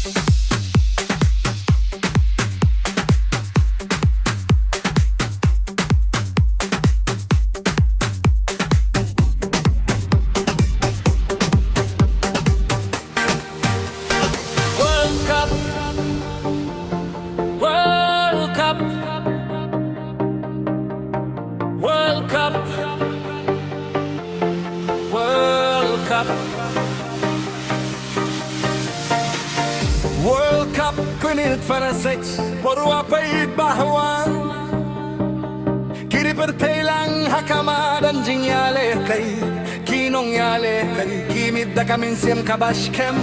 World Cup, World Cup, World Cup كنت فرسك بروا بيت bahwan kiri pertelang hakama dan jinyale kai kinong yale kai kimid da kamin siem kabashkem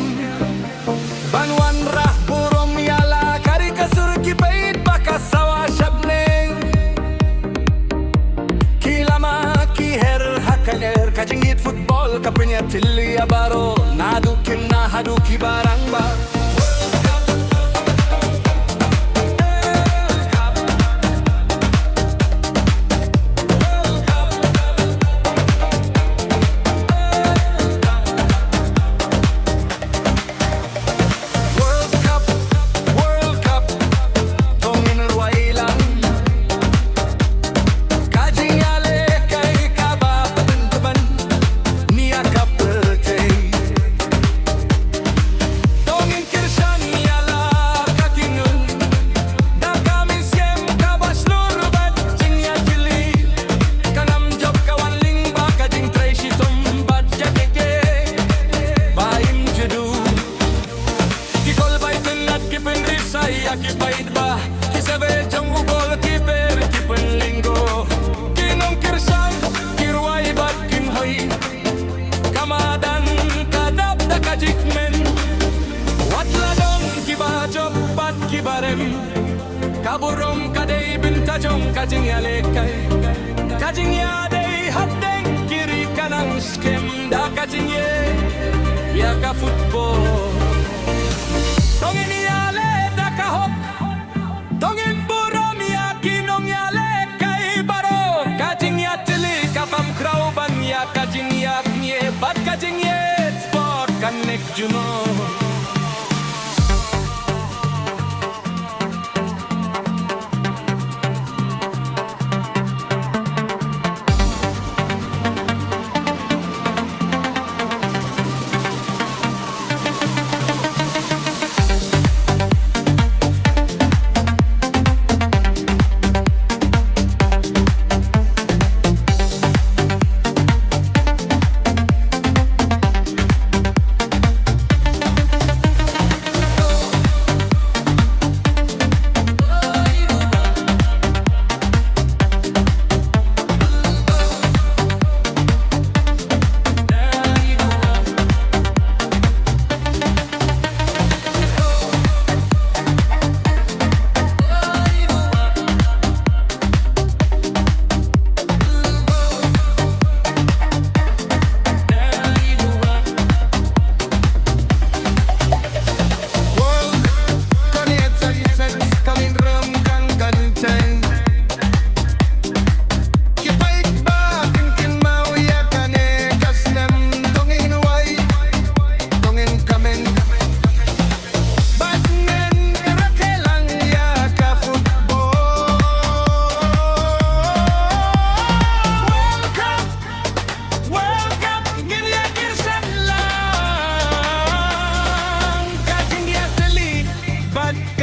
banwan rah burom yala kari kasur ki bait bakasawa shabneng kilama ki her hakaler kajingit football kapinya tilli abaro nadukin na haduki barang ba Kipait ba kisabe jong ugol kiper kipenlinggo kinong kirsan kirway bat kimhoy kamadan kadap da kajikmen watladong kibajob bat kibarem kaburom kadey bintajong kajinyale kay kajinyade hateng kiri kanang skem da kajinye ya ka football tongin tongin buram ya kinong yale kay baro kajing ya tili kapam krauban ya kajing ya nye bat kajing ye sport connect juno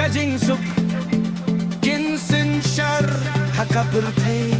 kajing suk kinsin shar hakapurte